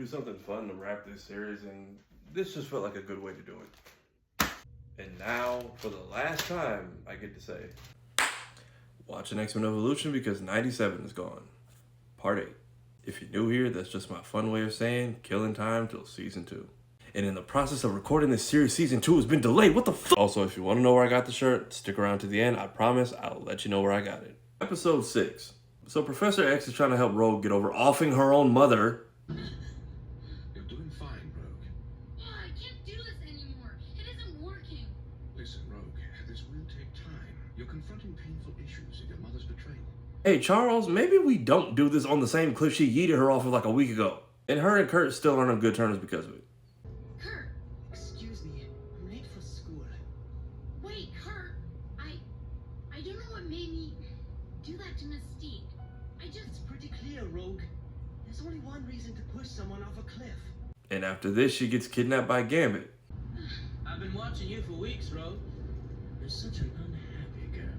do something fun to wrap this series, and this just felt like a good way to do it. And now, for the last time, I get to say, watch an X-Men Evolution because 97 is gone. Part 8. If you're new here, that's just my fun way of saying killing time till season 2. And in the process of recording this series, season 2 has been delayed. What the fuck? Also, if you want to know where I got the shirt, stick around to the end. I promise I'll let you know where I got it. Episode 6. So Professor X is trying to help Rogue get over offing her own mother. You're doing fine, Rogue. Oh, I can't do this anymore. It isn't working. Listen, Rogue, this will take time. You're confronting painful issues of your mother's betrayal. Hey, Charles, maybe we don't do this on the same cliff she yeeted her off of like a week ago. And her and Kurt still aren't on good terms because of it. Kurt. Excuse me, I'm late for school. Wait, Kurt. I don't know what made me do that to Mystique. It's pretty clear, Rogue. There's only one reason to push someone off a cliff. And after this, she gets kidnapped by Gambit. I've been watching you for weeks, Rogue. You're such an unhappy girl.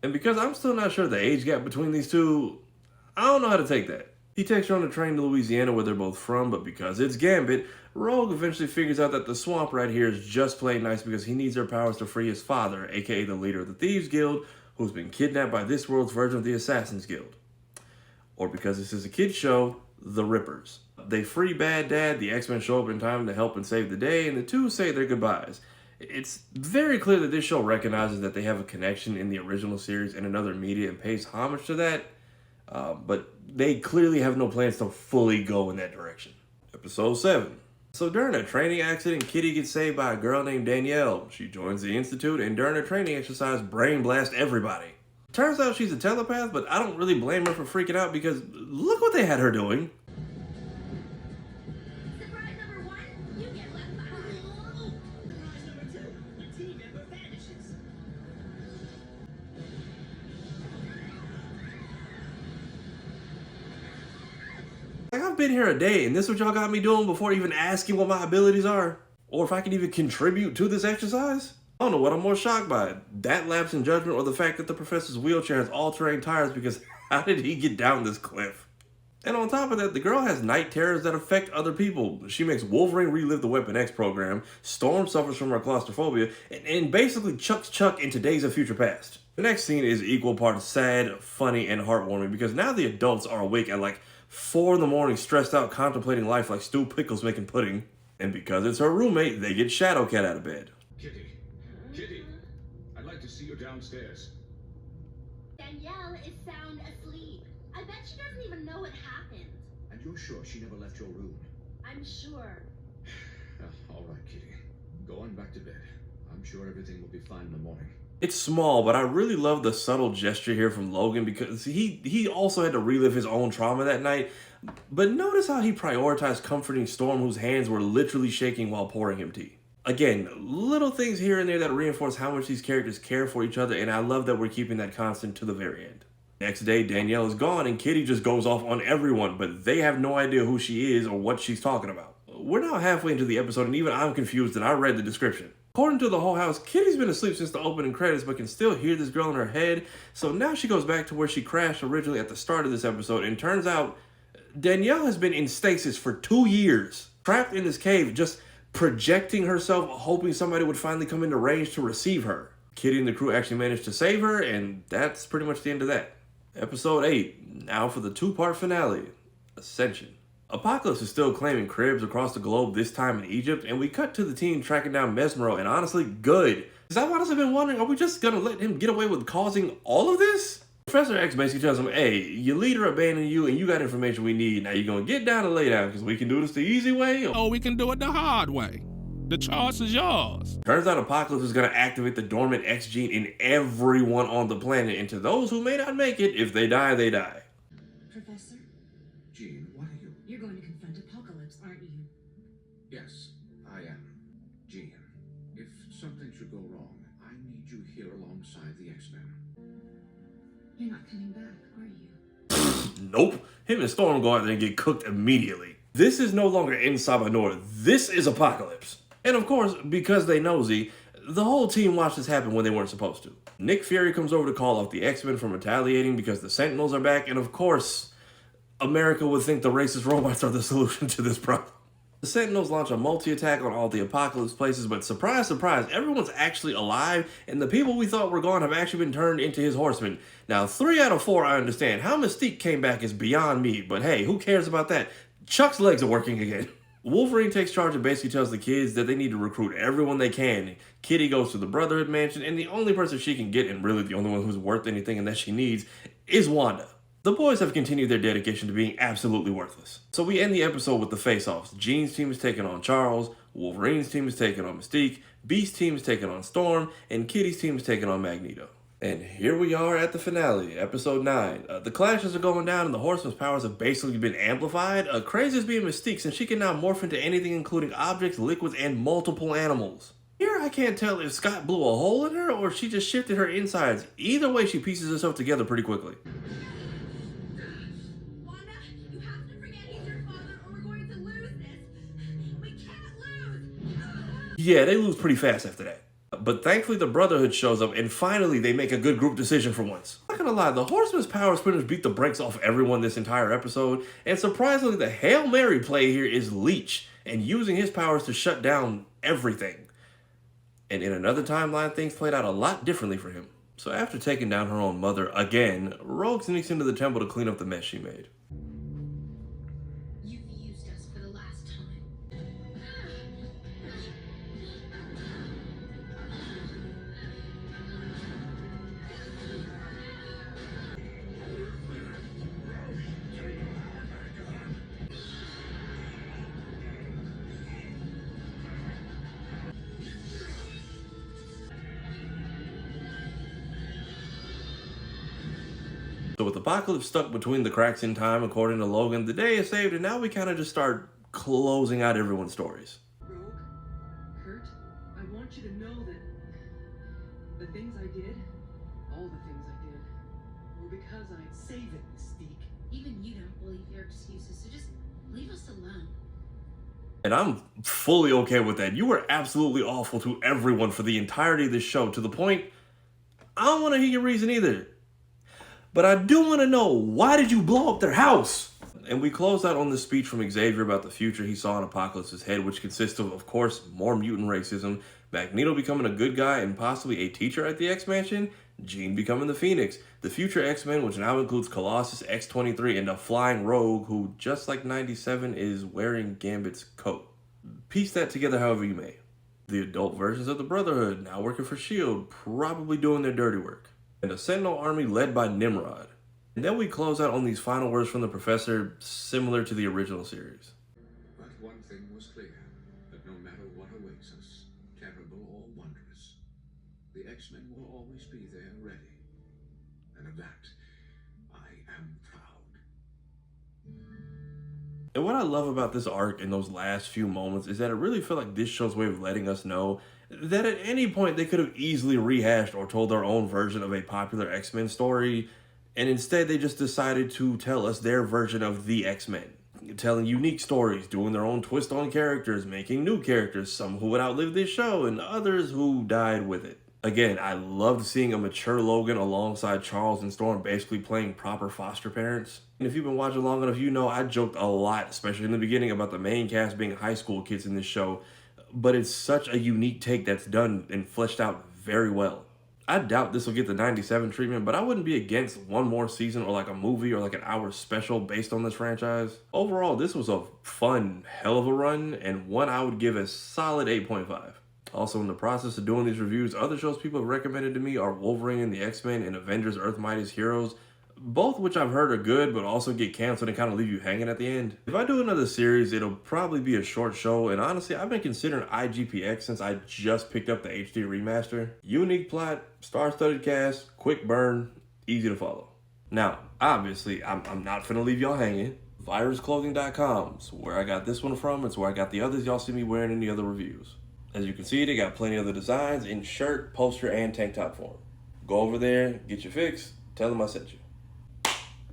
And because I'm still not sure the age gap between these two, I don't know how to take that. He takes her on a train to Louisiana where they're both from, but because it's Gambit, Rogue eventually figures out that the swamp right here is just plain nice because he needs her powers to free his father, aka the leader of the Thieves Guild, who's been kidnapped by this world's version of the Assassins Guild. Or because this is a kid's show, the Rippers. They free Bad Dad, the X-Men show up in time to help and save the day, and the two say their goodbyes. It's very clear that this show recognizes that they have a connection in the original series and another media and pays homage to that, but they clearly have no plans to fully go in that direction. Episode 7. So during a training accident, Kitty gets saved by a girl named Danielle. She joins the Institute and during a training exercise, brain blast everybody. Turns out she's a telepath, but I don't really blame her for freaking out because look what they had her doing. Surprise number 1, you get left behind. Surprise number 2, a team member vanishes. Like, I've been here a day and this is what y'all got me doing before even asking what my abilities are? Or if I can even contribute to this exercise? I don't know what I'm more shocked by, that lapse in judgment or the fact that the professor's wheelchair has all-terrain tires because how did he get down this cliff? And on top of that, the girl has night terrors that affect other people. She makes Wolverine relive the Weapon X program, Storm suffers from her claustrophobia, and basically chucks Chuck into Days of Future Past. The next scene is equal parts sad, funny, and heartwarming because now the adults are awake at like 4 in the morning stressed out contemplating life like Stu Pickles making pudding. And because it's her roommate, they get Shadowcat out of bed. Kitty, I'd like to see you downstairs. Danielle is sound asleep. I bet she doesn't even know what happened. And you're sure she never left your room? I'm sure. All right, Kitty. Go on back to bed. I'm sure everything will be fine in the morning. It's small, but I really love the subtle gesture here from Logan because he also had to relive his own trauma that night. But notice how he prioritized comforting Storm, whose hands were literally shaking while pouring him tea. Again, little things here and there that reinforce how much these characters care for each other, and I love that we're keeping that constant to the very end. Next day, Danielle is gone, and Kitty just goes off on everyone, but they have no idea who she is or what she's talking about. We're now halfway into the episode, and even I'm confused, and I read the description. According to the whole house, Kitty's been asleep since the opening credits, but can still hear this girl in her head, so now she goes back to where she crashed originally at the start of this episode, and turns out Danielle has been in stasis for 2 years, trapped in this cave, just projecting herself, hoping somebody would finally come into range to receive her. Kitty and the crew actually managed to save her, and that's pretty much the end of that. Episode 8, now for the 2-part finale, Ascension. Apocalypse is still claiming cribs across the globe, this time in Egypt, and we cut to the team tracking down Mesmero, and honestly, good. Is that what I've been wondering? Are we just gonna let him get away with causing all of this? Professor X basically tells him, hey, your leader abandoned you and you got information we need. Now you're gonna get down and lay down because we can do this the easy way. Or we can do it the hard way. The choice is yours. Turns out Apocalypse is gonna activate the dormant X gene in everyone on the planet. And to those who may not make it, if they die, they die. Professor, Jean, what are you? you're going to confront Apocalypse, aren't you? Yes, I am. Jean, if something should go wrong, I need you here alongside the X-Men. You're not coming back, are you? Nope. Him and Storm go out there and get cooked immediately. This is no longer in Sabanor. This is Apocalypse. And of course, because they nosy, the whole team watched this happen when they weren't supposed to. Nick Fury comes over to call off the X-Men from retaliating because the Sentinels are back, and of course, America would think the racist robots are the solution to this problem. The Sentinels launch a multi-attack on all the Apocalypse places, but surprise, surprise, everyone's actually alive, and the people we thought were gone have actually been turned into his horsemen. Now, 3 out of 4 I understand. How Mystique came back is beyond me, but hey, who cares about that? Chuck's legs are working again. Wolverine takes charge and basically tells the kids that they need to recruit everyone they can. Kitty goes to the Brotherhood Mansion, and the only person she can get, and really the only one who's worth anything and that she needs, is Wanda. The boys have continued their dedication to being absolutely worthless. So we end the episode with the face-offs. Jean's team is taking on Charles, Wolverine's team is taking on Mystique, Beast's team is taking on Storm, and Kitty's team is taking on Magneto. And here we are at the finale, episode 9. The clashes are going down and the Horseman's powers have basically been amplified. Crazy is being Mystique since she can now morph into anything including objects, liquids, and multiple animals. Here I can't tell if Scott blew a hole in her or if she just shifted her insides. Either way, she pieces herself together pretty quickly. Yeah, they lose pretty fast after that. But thankfully the Brotherhood shows up and finally they make a good group decision for once. I'm not gonna lie, the Horseman's powers pretty much beat the brakes off everyone this entire episode, and surprisingly the Hail Mary play here is Leech, and using his powers to shut down everything. And in another timeline, things played out a lot differently for him. So after taking down her own mother again, Rogue sneaks into the temple to clean up the mess she made. You've used us for the last time. So with Apocalypse stuck between the cracks in time, according to Logan, the day is saved, and now we kind of just start closing out everyone's stories. Rogue, Kurt, I want you to know that the things I did, all the things I did, were because I saved it, Mystique. Even you don't believe your excuses, so just leave us alone. And I'm fully okay with that. You were absolutely awful to everyone for the entirety of this show, to the point I don't want to hear your reason either. But I do want to know, why did you blow up their house? And we close out on this speech from Xavier about the future he saw in Apocalypse's head, which consists of course, more mutant racism, Magneto becoming a good guy and possibly a teacher at the X-Mansion, Jean becoming the Phoenix, the future X-Men, which now includes Colossus, X-23, and a flying Rogue who, just like 97, is wearing Gambit's coat. Piece that together however you may. The adult versions of the Brotherhood, now working for S.H.I.E.L.D., probably doing their dirty work. And a Sentinel army led by Nimrod. And then we close out on these final words from the Professor, similar to the original series. But one thing was clear, that no matter what awaits us, terrible or wondrous, the X-Men will always be there ready. And of that, I am proud. And what I love about this arc in those last few moments is that it really felt like this show's way of letting us know that at any point they could have easily rehashed or told their own version of a popular X-Men story, and instead they just decided to tell us their version of the X-Men. Telling unique stories, doing their own twist on characters, making new characters, some who would outlive this show and others who died with it. Again, I loved seeing a mature Logan alongside Charles and Storm basically playing proper foster parents. And if you've been watching long enough, you know I joked a lot, especially in the beginning, about the main cast being high school kids in this show. But it's such a unique take that's done and fleshed out very well. I doubt this will get the 97 treatment, but I wouldn't be against one more season or like a movie or like an hour special based on this franchise. Overall, this was a fun, hell of a run, and one I would give a solid 8.5. Also, in the process of doing these reviews, other shows people have recommended to me are Wolverine and the X-Men and Avengers Earth's Mightiest Heroes, both which I've heard are good, but also get canceled and kind of leave you hanging at the end. If I do another series, it'll probably be a short show, and honestly, I've been considering IGPX since I just picked up the HD remaster. Unique plot, star-studded cast, quick burn, easy to follow. Now, obviously, I'm not finna leave y'all hanging. VirusClothing.com's where I got this one from. It's where I got the others y'all see me wearing in the other reviews. As you can see, they got plenty of the designs in shirt, poster, and tank top form. Go over there, get your fix, tell them I sent you.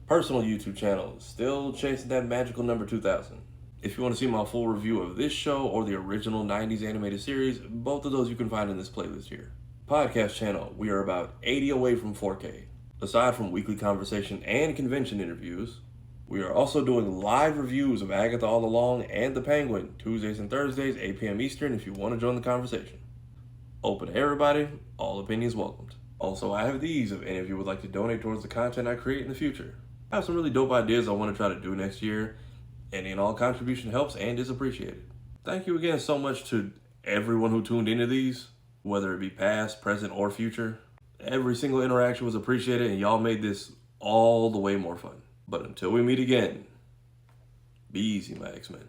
Personal YouTube channel, still chasing that magical number 2000. If you want to see my full review of this show or the original 90s animated series, both of those you can find in this playlist here. Podcast channel, we are about 80 away from 4K. Aside from weekly conversation and convention interviews, We are also doing live reviews of Agatha All Along and The Penguin, Tuesdays and Thursdays, 8 p.m. Eastern, if you want to join the conversation. Open to everybody, all opinions welcomed. Also, I have these if any of you would like to donate towards the content I create in the future. I have some really dope ideas I want to try to do next year. Any and all contribution helps and is appreciated. Thank you again so much to everyone who tuned into these, whether it be past, present, or future. Every single interaction was appreciated, and y'all made this all the way more fun. But until we meet again, be easy, my X-Men.